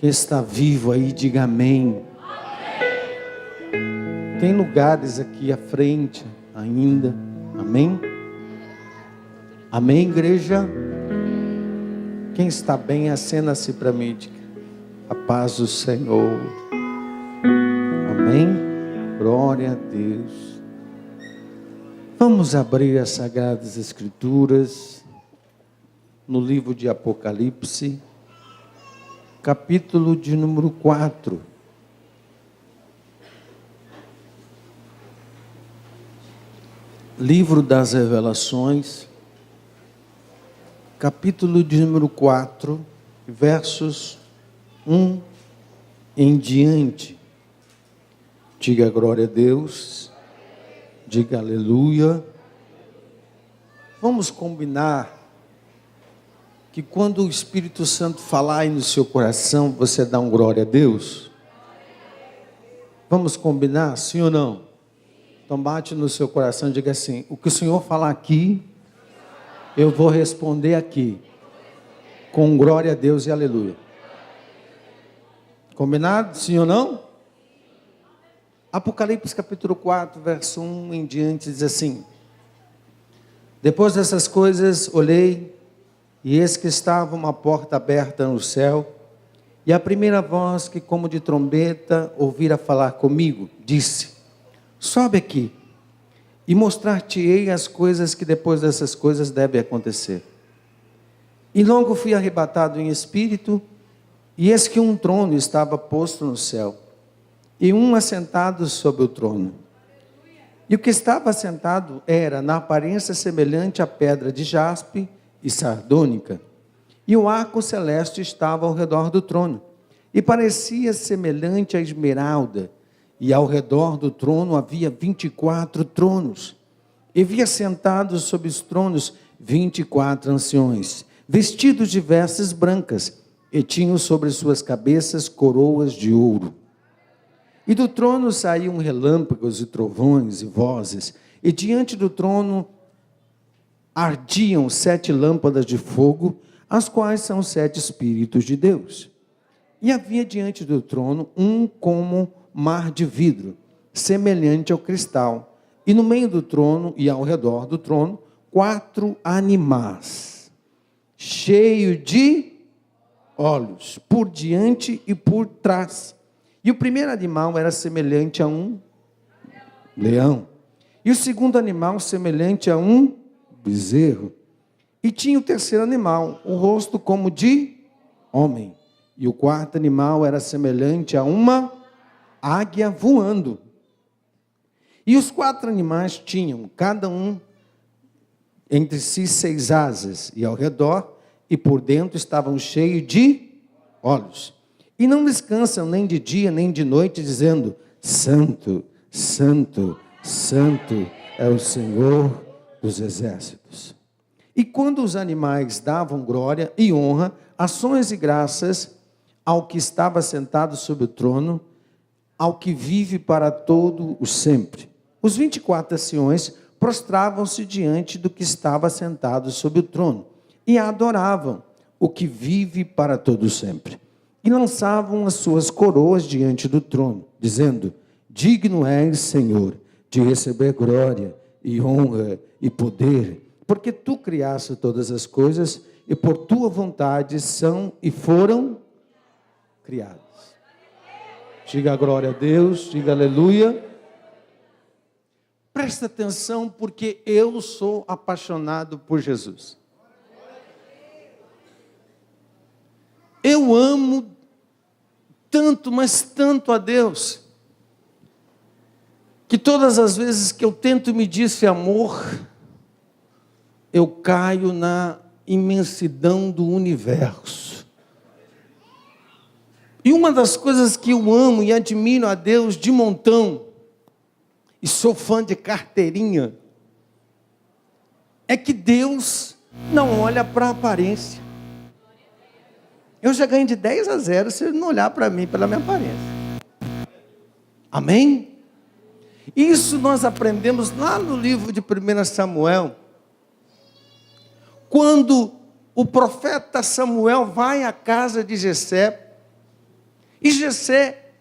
Quem está vivo aí, diga amém. Tem lugares aqui à frente ainda. Amém? Amém, igreja? Quem está bem, acena-se para mim. Diga, a paz do Senhor. Amém? Glória a Deus. Vamos abrir as Sagradas Escrituras no livro de Apocalipse, capítulo de número 4. Livro das Revelações, capítulo de número 4, versos 1 em diante. Diga glória a Deus, diga aleluia. Vamos combinar que quando o Espírito Santo falar aí no seu coração, você dá um glória a Deus? Vamos combinar, sim ou não? Então bate no seu coração e diga assim: o que o Senhor falar aqui, eu vou responder aqui, com glória a Deus e aleluia. Combinado, sim ou não? Apocalipse capítulo 4, verso 1 em diante, diz assim: depois dessas coisas, olhei, e eis que estava uma porta aberta no céu, e a primeira voz que como de trombeta ouvira falar comigo, disse: sobe aqui, e mostrar-te-ei as coisas que depois dessas coisas devem acontecer. E logo fui arrebatado em espírito, e eis que um trono estava posto no céu, e um assentado sobre o trono. E o que estava assentado era, na aparência, semelhante à pedra de jaspe e sardônica, e o arco celeste estava ao redor do trono, e parecia semelhante à esmeralda, e ao redor do trono havia 24 tronos, e via sentados sobre os tronos 24 anciões, vestidos de vestes brancas, e tinham sobre suas cabeças coroas de ouro. E do trono saíam relâmpagos e trovões e vozes, e diante do trono ardiam 7 lâmpadas de fogo, as quais são 7 Espíritos de Deus. E havia diante do trono um como mar de vidro, semelhante ao cristal, e no meio do trono e ao redor do trono, 4 animais, cheios de olhos, por diante e por trás. E o primeiro animal era semelhante a um leão, e o segundo animal semelhante a um bezerro, e tinha o terceiro animal, o rosto como de homem, e o quarto animal era semelhante a uma águia voando. E os 4 animais tinham, cada um, entre si 6 asas, e ao redor, e por dentro estavam cheios de olhos, e não descansam nem de dia nem de noite, dizendo: Santo, Santo, Santo é o Senhor dos exércitos. E quando os animais davam glória e honra, ações e graças ao que estava sentado sobre o trono, ao que vive para todo o sempre, os 24 anciões prostravam-se diante do que estava sentado sobre o trono e adoravam o que vive para todo o sempre, e lançavam as suas coroas diante do trono, dizendo: digno és, Senhor, de receber glória e honra e poder, porque tu criaste todas as coisas, e por tua vontade são e foram criadas. Diga glória a Deus, diga aleluia. Presta atenção, porque eu sou apaixonado por Jesus. Eu amo tanto, mas tanto a Deus, que todas as vezes que eu tento medir esse amor, eu caio na imensidão do universo. E uma das coisas que eu amo e admiro a Deus de montão, e sou fã de carteirinha, é que Deus não olha para a aparência. Eu já ganho de 10-0 se ele não olhar para mim, pela minha aparência. Amém? Isso nós aprendemos lá no livro de 1 Samuel, quando o profeta Samuel vai à casa de Jessé, E Jessé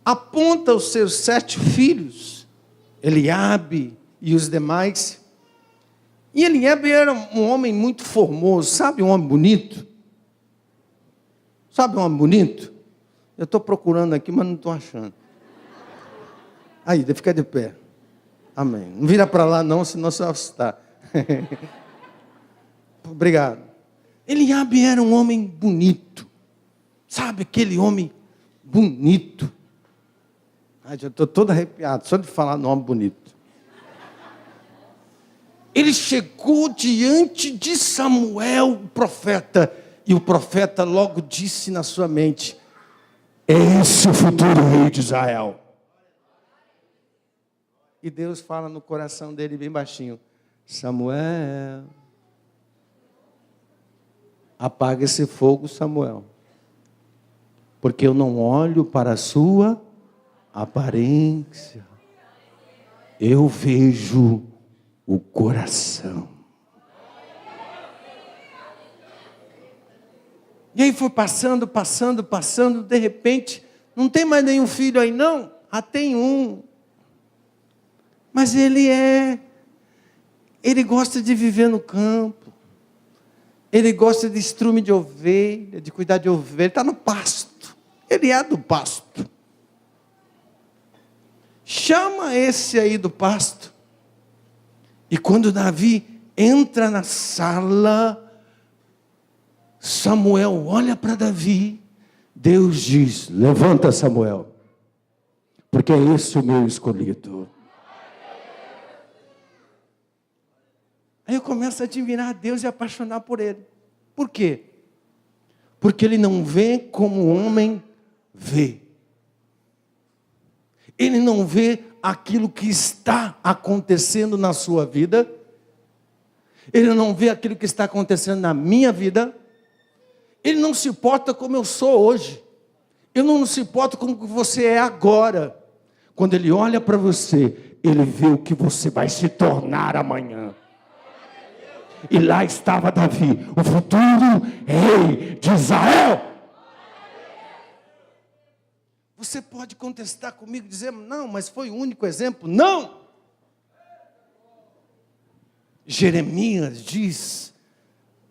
aponta os seus 7 filhos, Eliabe e os demais. E Eliabe era um homem muito formoso, sabe, um homem bonito? Sabe um homem bonito? Eu estou procurando aqui, mas não estou achando. Aí, fica de pé. Amém. Não vira para lá não, senão você vai assustar. Obrigado. Eliabe era um homem bonito. Sabe, aquele homem bonito. Ai, já estou todo arrepiado, só de falar no homem bonito. Ele chegou diante de Samuel, o profeta, e o profeta logo disse na sua mente: esse é o futuro rei de Israel. E Deus fala no coração dele bem baixinho: Samuel, apaga esse fogo, Samuel, porque eu não olho para a sua aparência, eu vejo o coração. E aí foi passando, de repente, não tem mais nenhum filho aí não? Ah, tem um. Mas ele gosta de viver no campo. Ele gosta de estrume de ovelha, de cuidar de ovelha. Ele está no pasto. Ele é do pasto. Chama esse aí do pasto. E quando Davi entra na sala, Samuel olha para Davi. Deus diz: levanta, Samuel, porque é esse o meu escolhido. Aí eu começo a admirar Deus e apaixonar por Ele. Por quê? Porque Ele não vê como o homem vê. Ele não vê aquilo que está acontecendo na sua vida. Ele não vê aquilo que está acontecendo na minha vida. Ele não se importa como eu sou hoje. Ele não se importa como você é agora. Quando Ele olha para você, Ele vê o que você vai se tornar amanhã. E lá estava Davi, o futuro rei de Israel. Você pode contestar comigo, dizer: não, mas foi o único exemplo. Não! Jeremias diz: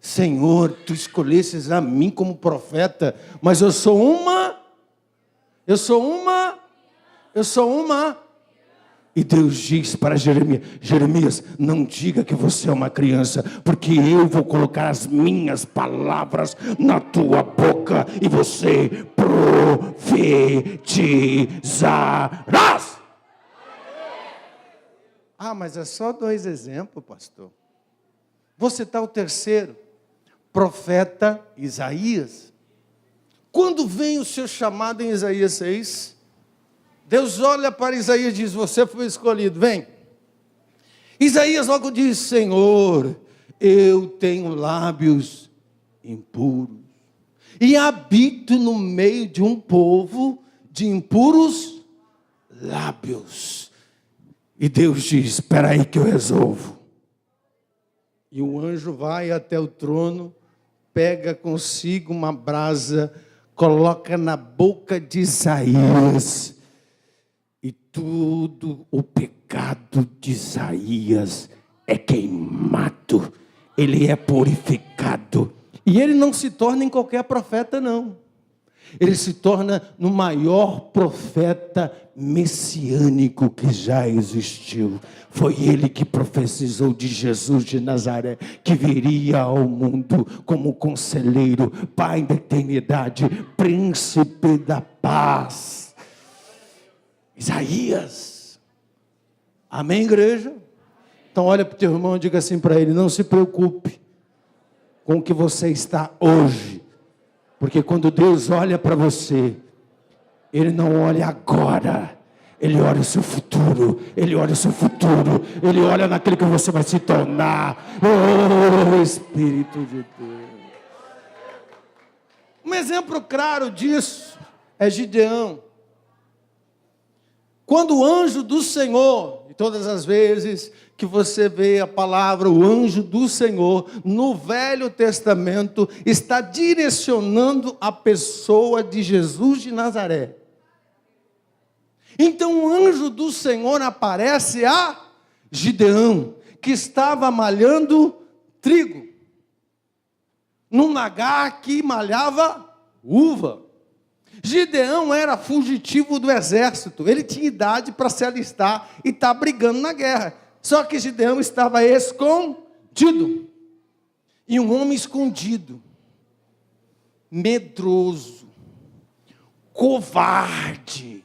Senhor, tu escolhestes a mim como profeta, mas eu sou uma. E Deus diz para Jeremias: Jeremias, não diga que você é uma criança, porque eu vou colocar as minhas palavras na tua boca e você profetizarás. Ah, mas é só 2 exemplos, pastor. Vou citar o terceiro, profeta Isaías. Quando vem o seu chamado em Isaías 6, Deus olha para Isaías e diz: você foi escolhido, vem. Isaías logo diz: Senhor, eu tenho lábios impuros e habito no meio de um povo de impuros lábios. E Deus diz: espera aí que eu resolvo. E o anjo vai até o trono, pega consigo uma brasa, coloca na boca de Isaías. E tudo o pecado de Isaías é queimado. Ele é purificado. E ele não se torna em qualquer profeta, não. Ele se torna no maior profeta messiânico que já existiu. Foi ele que profetizou de Jesus de Nazaré, que viria ao mundo como conselheiro, Pai da eternidade, príncipe da paz. Isaías. Amém, igreja? Então olha para o teu irmão e diga assim para ele: não se preocupe com o que você está hoje, porque quando Deus olha para você, Ele não olha agora, Ele olha o seu futuro, Ele olha o seu futuro, Ele olha naquilo que você vai se tornar. Oh, Espírito de Deus. Um exemplo claro disso é Gideão. Quando o anjo do Senhor, E todas as vezes que você vê a palavra, o anjo do Senhor, no Velho Testamento, está direcionando a pessoa de Jesus de Nazaré. Então o anjo do Senhor aparece a Gideão, que estava malhando trigo, num lagar que malhava uva. Gideão era fugitivo do exército, ele tinha idade para se alistar e estar brigando na guerra. Só que Gideão estava escondido. E um homem escondido, medroso, covarde.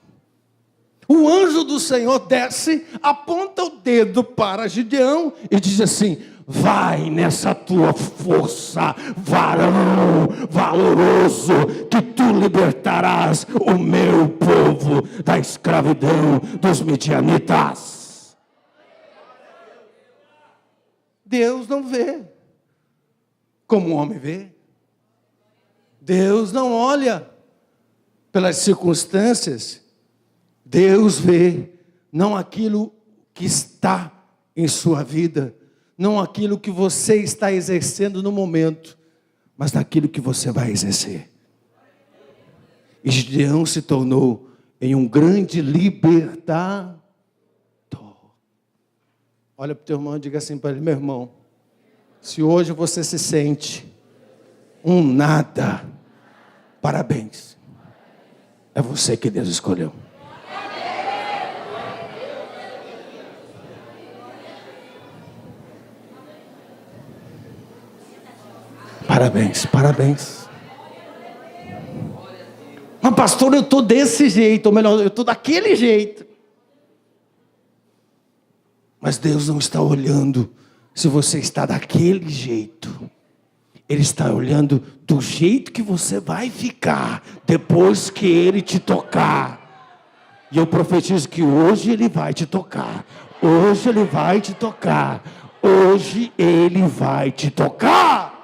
O anjo do Senhor desce, aponta o dedo para Gideão e diz assim: vai nessa tua força, varão valoroso, que tu libertarás o meu povo da escravidão dos midianitas. Deus não vê como o homem vê. Deus não olha pelas circunstâncias. Deus vê não aquilo que está em sua vida, não aquilo que você está exercendo no momento, mas naquilo que você vai exercer. E Gideão se tornou em um grande libertador. Olha para o teu irmão e diga assim para ele: meu irmão, se hoje você se sente um nada, parabéns. É você que Deus escolheu. Parabéns, parabéns. Mas pastor, eu estou desse jeito, ou melhor, eu estou daquele jeito. Mas Deus não está olhando se você está daquele jeito. Ele está olhando do jeito que você vai ficar depois que Ele te tocar. E eu profetizo que hoje Ele vai te tocar. Hoje Ele vai te tocar. Hoje Ele vai te tocar.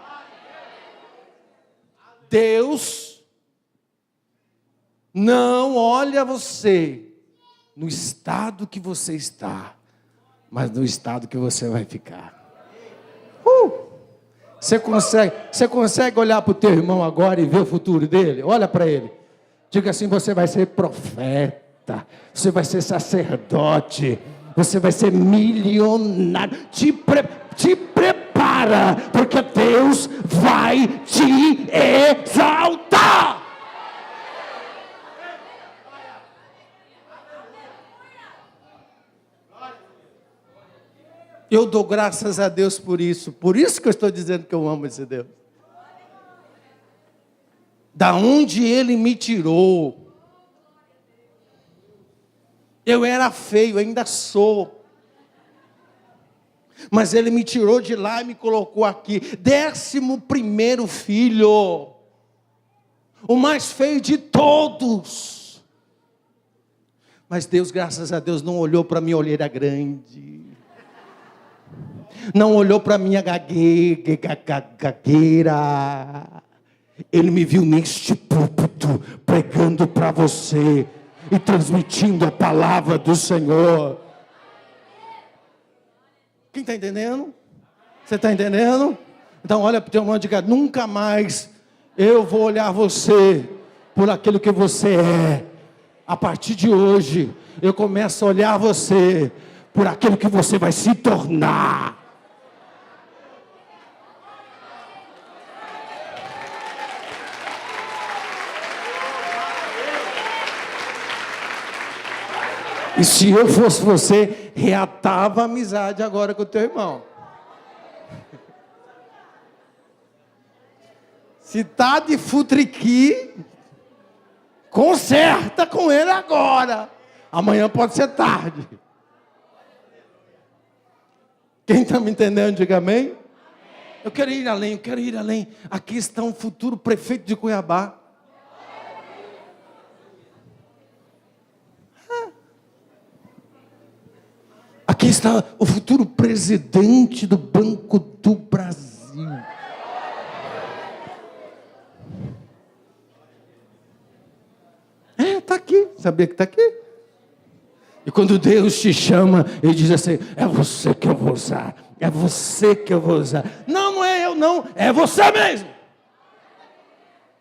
Deus não olha você no estado que você está, mas no estado que você vai ficar. Você consegue olhar para o teu irmão agora e ver o futuro dele? Olha para ele. Diga assim: você vai ser profeta, você vai ser sacerdote, você vai ser milionário. Te prepara, porque Deus vai te exaltar. Eu dou graças a Deus por isso que eu estou dizendo que eu amo esse Deus. Da onde Ele me tirou. Eu era feio, ainda sou. Mas Ele me tirou de lá e me colocou aqui. 11º filho. O mais feio de todos. Mas Deus, graças a Deus, não olhou para minha olheira grande. Não olhou para minha gagueira. Ele me viu neste púlpito, pregando para você e transmitindo a palavra do Senhor. Quem está entendendo? Você está entendendo? Então olha para o teu irmão e diga: nunca mais eu vou olhar você por aquilo que você é. A partir de hoje, eu começo a olhar você por aquilo que você vai se tornar. E se eu fosse você, reatava a amizade agora com o teu irmão. Se está de futriqui, conserta com ele agora. Amanhã pode ser tarde. Quem está me entendendo, diga amém. Eu quero ir além, Aqui está um futuro prefeito de Cuiabá. Aqui está o futuro presidente do Banco do Brasil. Está aqui. Sabia que está aqui? E quando Deus te chama, Ele diz assim: é você que eu vou usar, é você que eu vou usar. Não, não é eu não, é você mesmo.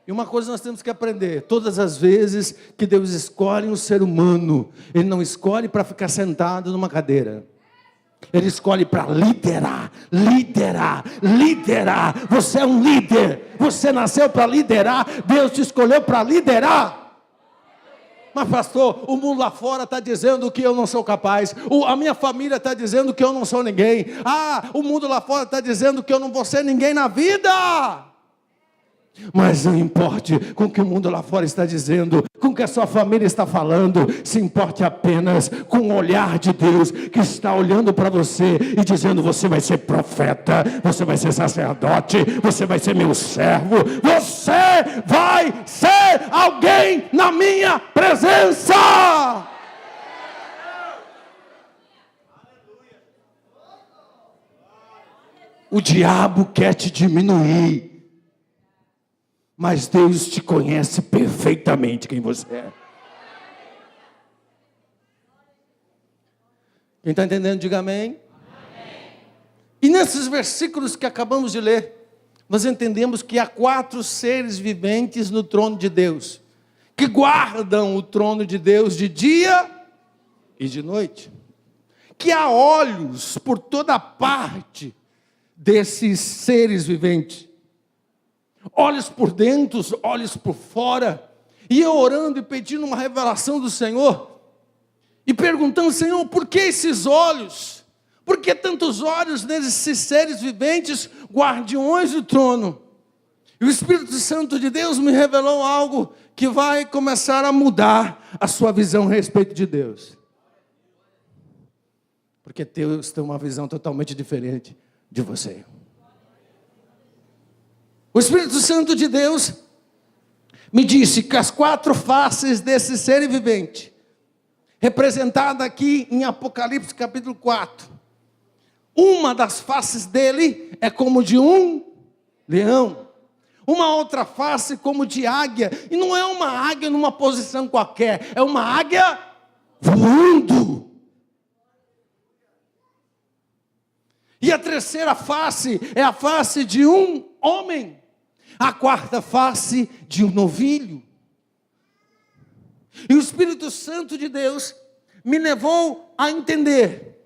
E uma coisa nós temos que aprender: todas as vezes que Deus escolhe um ser humano, Ele não escolhe para ficar sentado numa cadeira. Ele escolhe para liderar, liderar, liderar. Você é um líder, você nasceu para liderar, Deus te escolheu para liderar. Mas pastor, o mundo lá fora está dizendo que eu não sou capaz, a minha família está dizendo que eu não sou ninguém, o mundo lá fora está dizendo que eu não vou ser ninguém na vida. Mas não importe com o que o mundo lá fora está dizendo, com o que a sua família está falando, se importe apenas com o olhar de Deus, que está olhando para você e dizendo: você vai ser profeta, você vai ser sacerdote, você vai ser meu servo, você vai ser alguém na minha presença. O diabo quer te diminuir, mas Deus te conhece perfeitamente quem você é. Quem está entendendo, diga amém. Amém. E nesses versículos que acabamos de ler, nós entendemos que há 4 seres viventes no trono de Deus, que guardam o trono de Deus de dia e de noite. Que há olhos por toda parte desses seres viventes. Olhos por dentro, olhos por fora. E eu orando e pedindo uma revelação do Senhor. E perguntando: Senhor, por que esses olhos? Por que tantos olhos nesses seres viventes, guardiões do trono? E o Espírito Santo de Deus me revelou algo que vai começar a mudar a sua visão a respeito de Deus. Porque Deus tem uma visão totalmente diferente de você. O Espírito Santo de Deus me disse que as 4 faces desse ser vivente, representada aqui em Apocalipse capítulo 4, uma das faces dele é como de um leão, uma outra face como de águia, e não é uma águia numa posição qualquer, é uma águia voando. E a terceira face é a face de um homem. A 4ª face de um novilho. E o Espírito Santo de Deus me levou a entender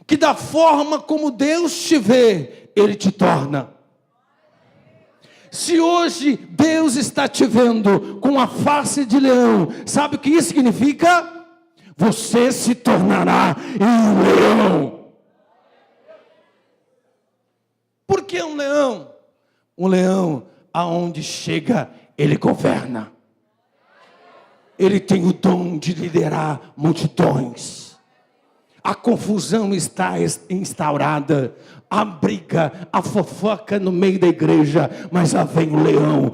que da forma como Deus te vê, Ele te torna. Se hoje Deus está te vendo com a face de leão, sabe o que isso significa? Você se tornará um leão. Por que um leão? Um leão, aonde chega, ele governa. Ele tem o dom de liderar multidões. A confusão está instaurada, a briga, a fofoca no meio da igreja, mas lá vem o leão,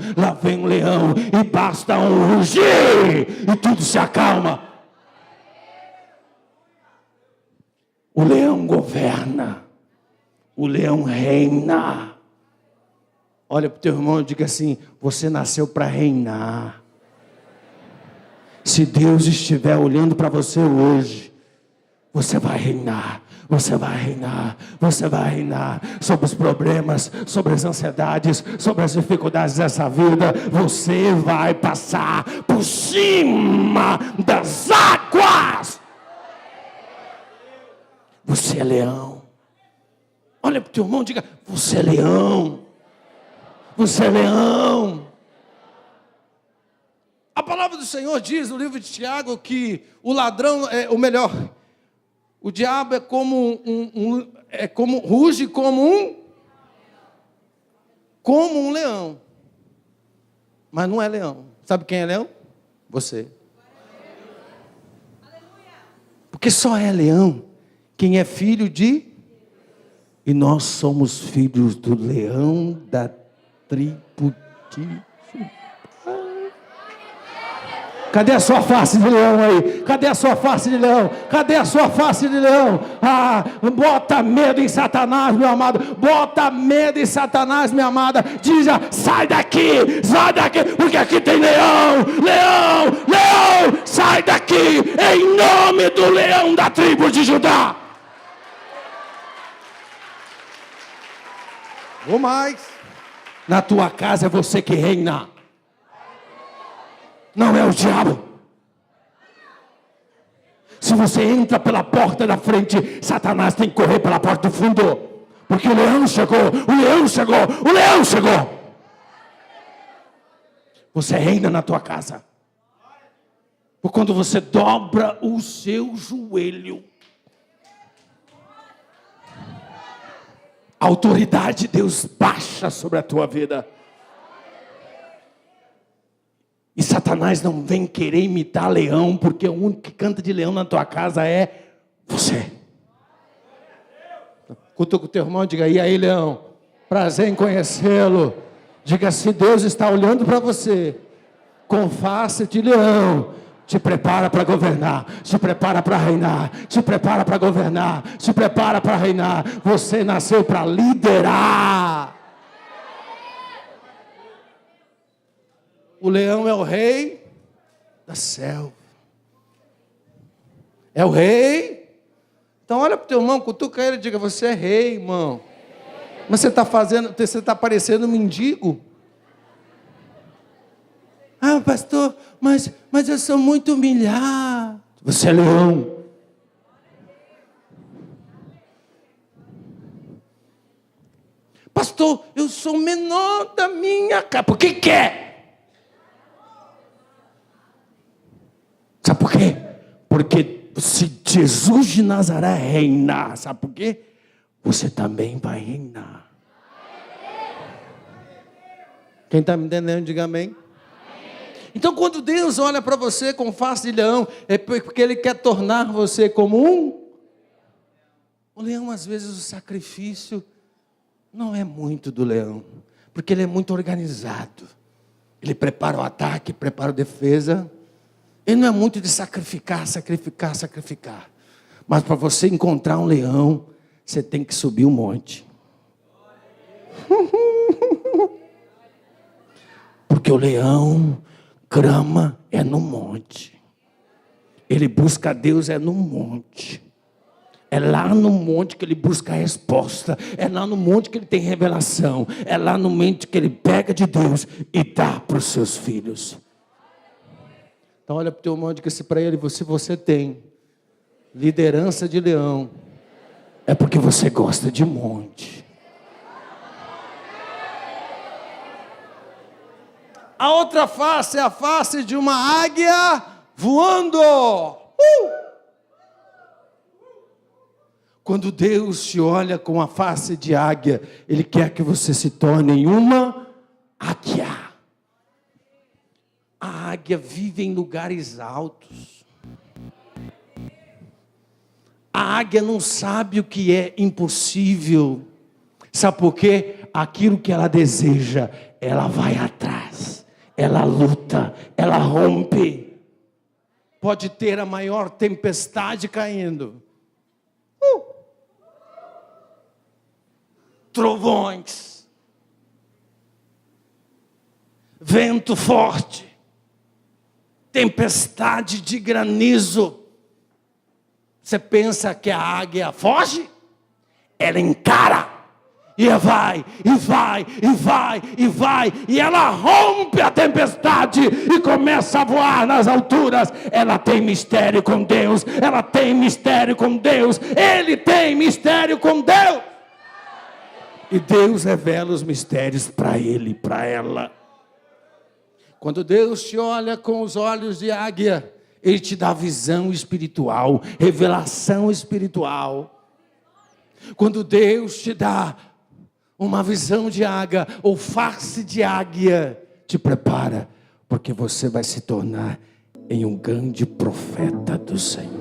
e basta um rugir, e tudo se acalma. O leão governa, o leão reina. Olha para o teu irmão e diga assim: você nasceu para reinar. Se Deus estiver olhando para você hoje, você vai reinar, você vai reinar, você vai reinar sobre os problemas, sobre as ansiedades, sobre as dificuldades dessa vida. Você vai passar por cima das águas. Você é leão. Olha para o teu irmão e diga: você é leão. Você é leão. A palavra do Senhor diz no livro de Tiago que o ladrão, o diabo é como ruge como um leão. Mas não é leão. Sabe quem é leão? Você. Porque só é leão quem é filho de... E nós somos filhos do leão da tribo de Judá. Cadê a sua face de leão aí? Cadê a sua face de leão? Cadê a sua face de leão? Ah, bota medo em Satanás, meu amado. Bota medo em Satanás, minha amada. Diga, sai daqui, porque aqui tem leão, leão, leão. Sai daqui, em nome do leão da tribo de Judá. Ou mais. Na tua casa é você que reina. Não é o diabo. Se você entra pela porta da frente, Satanás tem que correr pela porta do fundo. Porque o leão chegou, o leão chegou, o leão chegou. Você reina na tua casa. Por quando você dobra o seu joelho, a autoridade de Deus baixa sobre a tua vida. E Satanás não vem querer imitar leão, porque o único que canta de leão na tua casa é você. Cutuca o teu irmão e diga, e aí leão, prazer em conhecê-lo. Diga, se Deus está olhando para você, com face de leão, te prepara para governar, se prepara para reinar, se prepara para governar, se prepara para reinar. Você nasceu para liderar. O leão é o rei da selva. É o rei. Então olha para o teu irmão, cutuca ele e diga, você é rei, irmão. Mas você está parecendo um mendigo. Ah, pastor, mas eu sou muito humilhado. Você é leão. Pastor, eu sou o menor da minha casa. Por que é? Sabe por quê? Porque se Jesus de Nazaré reinar, sabe por quê? Você também vai reinar. Quem está me entendendo, diga amém. Então quando Deus olha para você com face de leão, é porque Ele quer tornar você como um. O leão, às vezes, o sacrifício não é muito do leão, porque ele é muito organizado. Ele prepara o ataque, prepara a defesa. Ele não é muito de sacrificar. Mas para você encontrar um leão, você tem que subir um monte. Porque o leão grama é no monte. Ele busca Deus é no monte. É lá no monte que ele busca a resposta. É lá no monte que ele tem revelação. É lá no monte que ele pega de Deus e dá para os seus filhos. Então olha para o teu irmão e diga assim para ele, se você tem liderança de leão, é porque você gosta de monte. A outra face é a face de uma águia voando. Quando Deus te olha com a face de águia, Ele quer que você se torne uma águia. A águia vive em lugares altos. A águia não sabe o que é impossível. Sabe por quê? Aquilo que ela deseja, ela vai atrás. Ela luta, ela rompe. Pode ter a maior tempestade caindo. Trovões. Vento forte. Tempestade de granizo. Você pensa que a águia foge? Ela encara. E vai, e vai, e vai, e vai. E ela rompe a tempestade e começa a voar nas alturas. Ela tem mistério com Deus. Ela tem mistério com Deus. Ele tem mistério com Deus. E Deus revela os mistérios para ele e para ela. Quando Deus te olha com os olhos de águia, Ele te dá visão espiritual, revelação espiritual. Quando Deus te dá uma visão de águia ou face de águia, te prepara, porque você vai se tornar em um grande profeta do Senhor.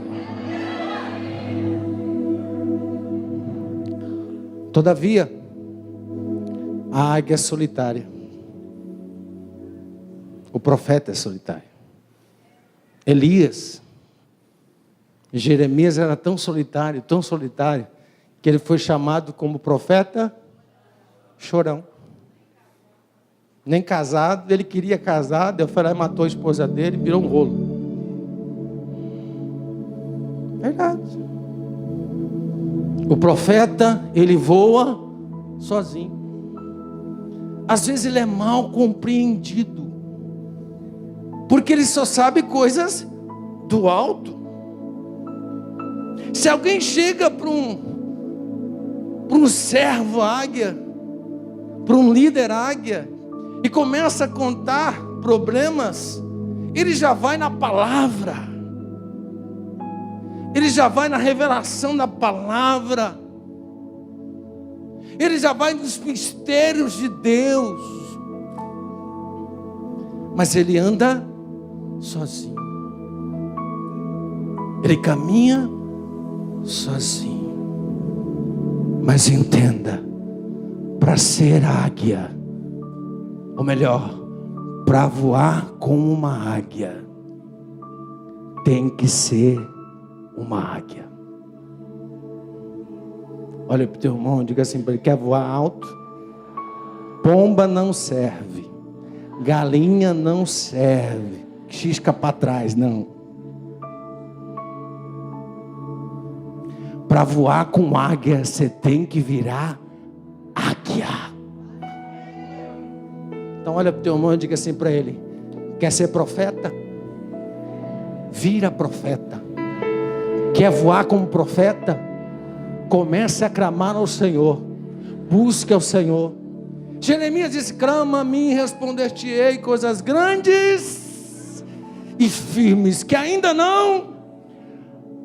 Todavia, a águia é solitária. O profeta é solitário. Elias, Jeremias era tão solitário, que ele foi chamado como profeta chorão. Nem casado, ele queria casar, Deus foi lá e matou a esposa dele, virou um rolo. Verdade. O profeta, ele voa sozinho. Às vezes ele é mal compreendido, porque ele só sabe coisas do alto. Se alguém chega para um servo águia, para um líder águia, e começa a contar problemas, ele já vai na palavra, ele já vai na revelação da palavra, ele já vai nos mistérios de Deus, mas ele anda sozinho, ele caminha sozinho. Mas entenda, para ser águia, ou melhor, para voar como uma águia, tem que ser uma águia. Olha para o teu irmão, diga assim para ele: quer voar alto? Pomba não serve, galinha não serve, xisca para trás, não. Para voar com águia, você tem que virar águia. Então olha para o teu irmão e diga assim para ele: quer ser profeta? Vira profeta. Quer voar como profeta? Comece a clamar ao Senhor. Busque ao Senhor. Jeremias disse: clama a mim, responder-te-ei coisas grandes e firmes, que ainda não.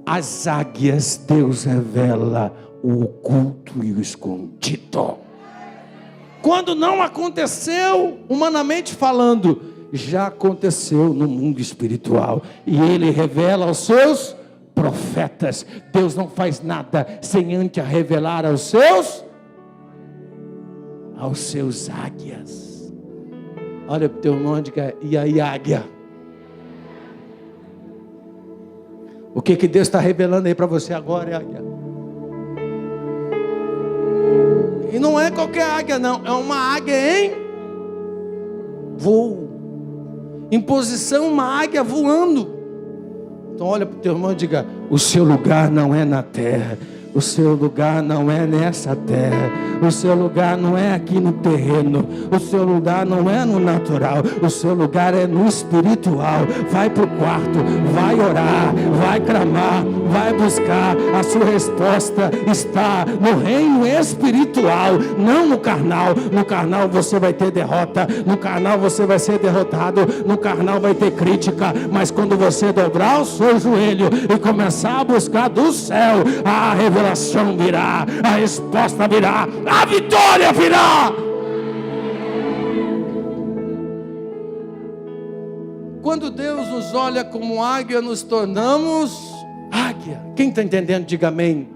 As águias, Deus revela o oculto e o escondido. Quando não aconteceu, humanamente falando, já aconteceu no mundo espiritual. E Ele revela aos seus profetas. Deus não faz nada sem antes revelar aos seus águias. Olha para o teu irmão e diga: e aí, águia? O que Deus está revelando aí para você agora, águia? E não é qualquer águia não, é uma águia em voo, em posição, uma águia voando. Então olha para o teu irmão e diga: o seu lugar não é na terra, o seu lugar não é nessa terra, o seu lugar não é aqui no terreno, o seu lugar não é no natural, o seu lugar é no espiritual. Vai para o quarto, vai orar, vai clamar, vai buscar. A sua resposta está no reino espiritual, não no carnal. No carnal você vai ter derrota, no carnal você vai ser derrotado, no carnal vai ter crítica. Mas quando você dobrar o seu joelho e começar a buscar do céu, a revelação virá, a resposta virá, a vitória virá. Quando Deus nos olha como águia, nos tornamos águia. Quem está entendendo, diga amém.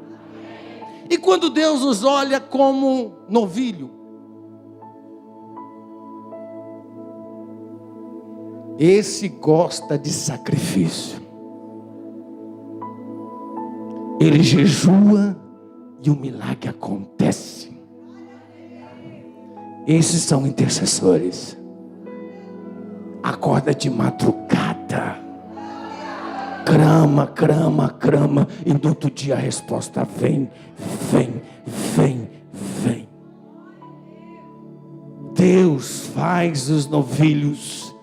E quando Deus nos olha como novilho, esse gosta de sacrifício. Ele jejua e o milagre acontece. Esses são intercessores. Acorda de madrugada, clama, e no outro dia a resposta vem. Deus faz dos novilhos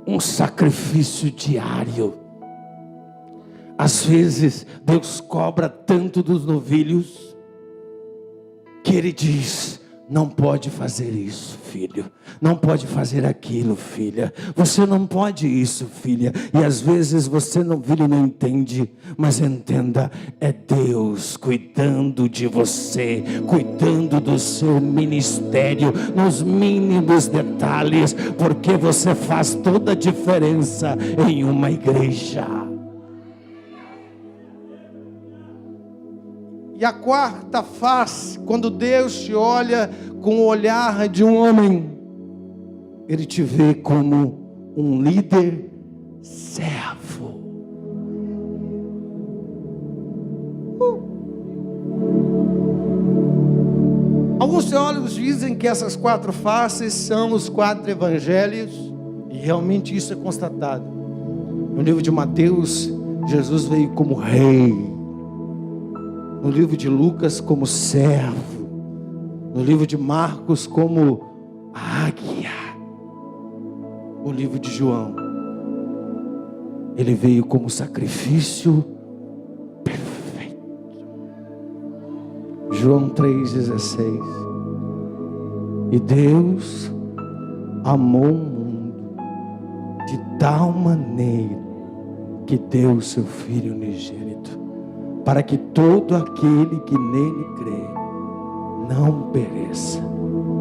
um sacrifício diário. Às vezes Deus cobra tanto dos novilhos que Ele diz: não pode fazer isso, filho. Não pode fazer aquilo, filha. Você não pode isso, filha. E às vezes você, novilho, não entende. Mas entenda, é Deus cuidando de você, cuidando do seu ministério, nos mínimos detalhes, porque você faz toda a diferença em uma igreja. E a quarta face, quando Deus te olha com o olhar de um homem, Ele te vê como um líder servo. Alguns teólogos dizem que essas 4 faces são os 4 evangelhos, e realmente isso é constatado. No livro de Mateus, Jesus veio como rei. No livro de Lucas, como servo. No livro de Marcos, como águia. No livro de João, ele veio como sacrifício perfeito. João 3,16. E Deus amou o mundo de tal maneira que deu o seu Filho unigênito, para que todo aquele que nele crê não pereça,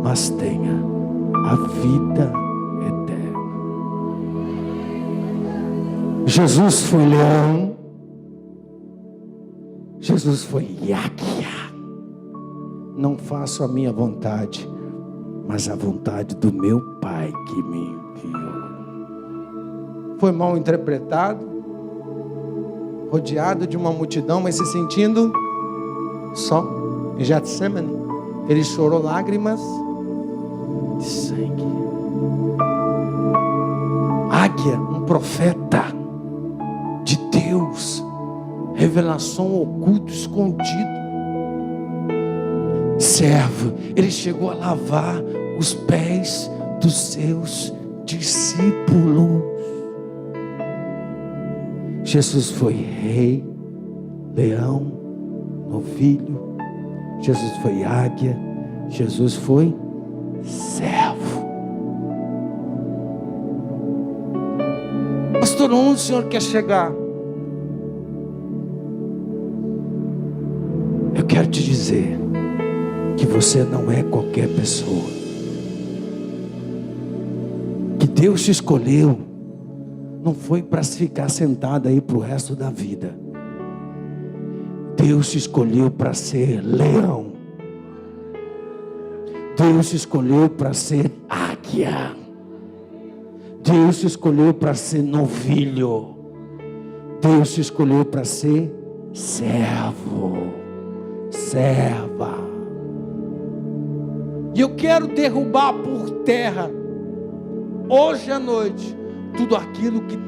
mas tenha a vida eterna. Jesus foi leão, Jesus foi águia. Não faço a minha vontade, mas a vontade do meu Pai que me enviou. Foi mal interpretado, rodeado de uma multidão, mas se sentindo só. Em Getsemane, ele chorou lágrimas de sangue. Águia, um profeta de Deus, revelação oculto, escondido. Servo, ele chegou a lavar os pés dos seus discípulos. Jesus foi rei, leão, novilho. Jesus foi águia. Jesus foi servo. Pastor, onde o senhor quer chegar? Eu quero te dizer que você não é qualquer pessoa. Que Deus te escolheu não foi para ficar sentado aí para o resto da vida. Deus te escolheu para ser leão. Deus te escolheu para ser águia. Deus te escolheu para ser novilho. Deus te escolheu para ser servo, serva. E eu quero derrubar por terra, hoje à noite, tudo aquilo que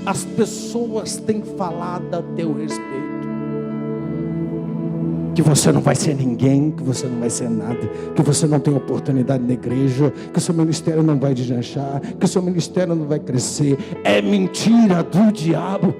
as pessoas têm falado a teu respeito. Que você não vai ser ninguém, que você não vai ser nada, que você não tem oportunidade na igreja, que o seu ministério não vai deslanchar, que o seu ministério não vai crescer. É mentira do diabo.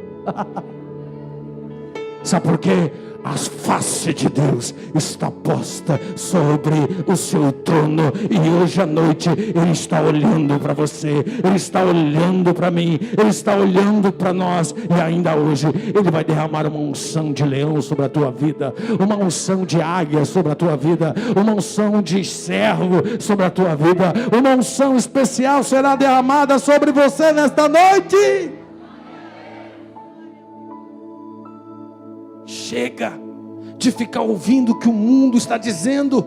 Sabe por quê? A face de Deus está posta sobre o seu trono, e hoje à noite Ele está olhando para você, Ele está olhando para mim, Ele está olhando para nós, e ainda hoje Ele vai derramar uma unção de leão sobre a tua vida, uma unção de águia sobre a tua vida, uma unção de servo sobre a tua vida, uma unção especial será derramada sobre você nesta noite. Chega de ficar ouvindo o que o mundo está dizendo.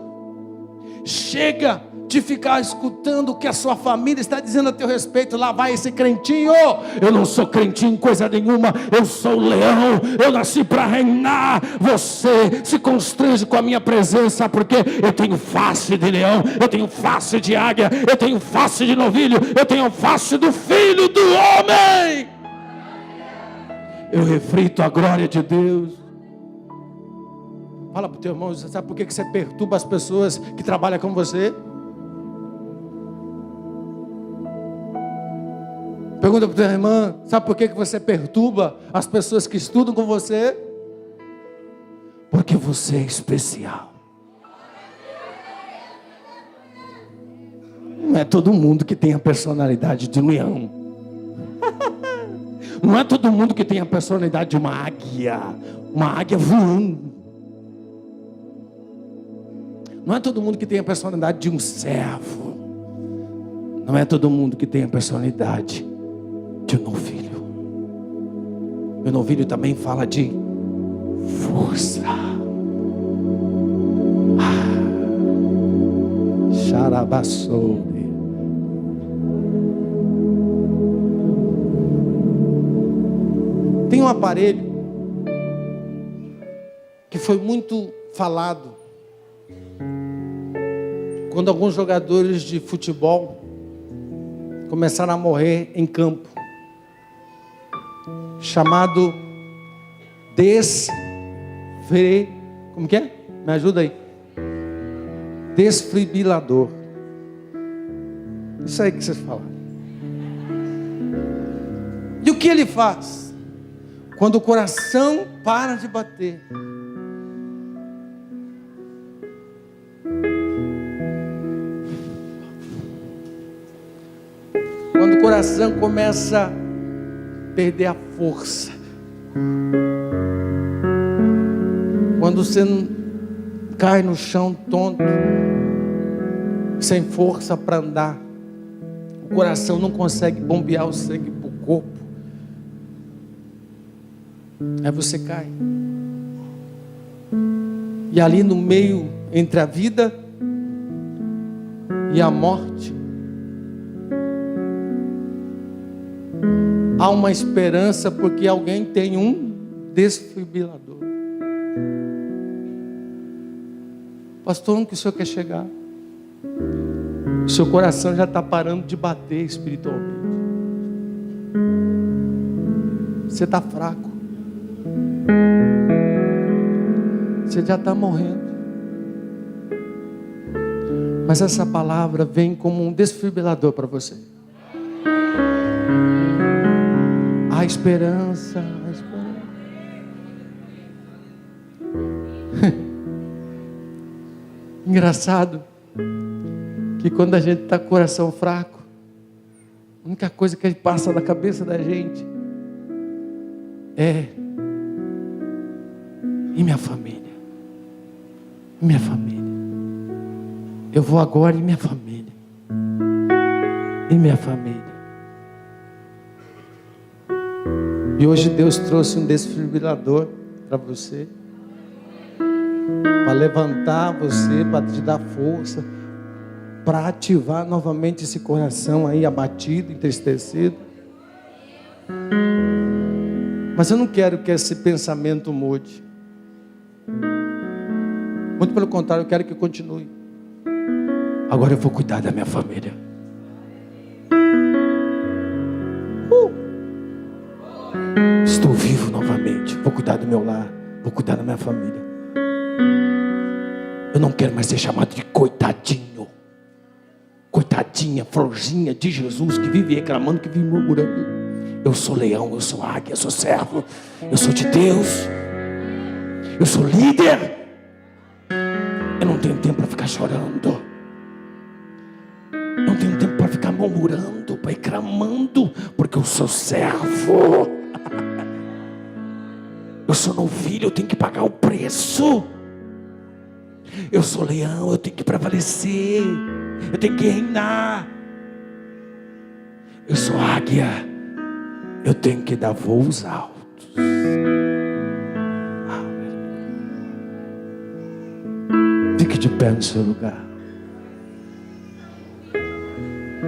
Chega de ficar escutando o que a sua família está dizendo a teu respeito. Lá vai esse crentinho. Eu não sou crentinho em coisa nenhuma. Eu sou leão. Eu nasci para reinar. Você se constrange com a minha presença, porque eu tenho face de leão, eu tenho face de águia, eu tenho face de novilho, eu tenho face do Filho do Homem. Eu reflito a glória de Deus. Fala para o teu irmão, sabe por que você perturba as pessoas que trabalham com você? Pergunta para a tua irmã, sabe por que você perturba as pessoas que estudam com você? Porque você é especial. Não é todo mundo que tem a personalidade de um leão. Não é todo mundo que tem a personalidade de uma águia voando. Não é todo mundo que tem a personalidade de um servo. Não é todo mundo que tem a personalidade de um novilho. O novilho também fala de força. Xarabassou. Tem um aparelho que foi muito falado quando alguns jogadores de futebol começaram a morrer em campo, chamado como que é? Me ajuda aí. Desfibrilador. Isso aí que vocês falaram. E o que ele faz? Quando o coração para de bater, quando o coração começa a perder a força, quando você cai no chão tonto, sem força para andar, o coração não consegue bombear o sangue para o corpo, aí você cai. E ali no meio, entre a vida e a morte, há uma esperança, porque alguém tem um desfibrilador. Pastor, onde que o senhor quer chegar? O seu coração já está parando de bater espiritualmente. Você está fraco. Você já está morrendo. Mas essa palavra vem como um desfibrilador para você. A esperança, a esperança. Engraçado que quando a gente está com o coração fraco, a única coisa que passa na cabeça da gente é: e minha família? E minha família? Eu vou agora e minha família? E minha família? E hoje Deus trouxe um desfibrilador para você, para levantar você, para te dar força, para ativar novamente esse coração aí abatido, entristecido. Mas eu não quero que esse pensamento mude. Muito pelo contrário, eu quero que continue. Agora eu vou cuidar da minha família. Estou vivo novamente. Vou cuidar do meu lar. Vou cuidar da minha família. Eu não quero mais ser chamado de coitadinho, coitadinha, florzinha de Jesus, que vive reclamando, que vive murmurando. Eu sou leão, eu sou águia, eu sou servo, eu sou de Deus, eu sou líder. Eu não tenho tempo para ficar chorando, não tenho tempo para ficar murmurando, para ir clamando, porque eu sou servo. Eu sou novilho, eu tenho que pagar o preço. Eu sou leão, eu tenho que prevalecer, eu tenho que reinar. Eu sou águia, eu tenho que dar voos altos. Fique de pé no seu lugar.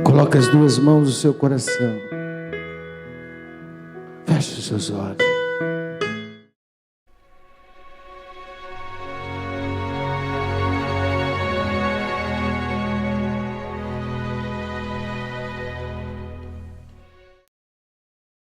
Coloque as duas mãos no seu coração. Feche os seus olhos.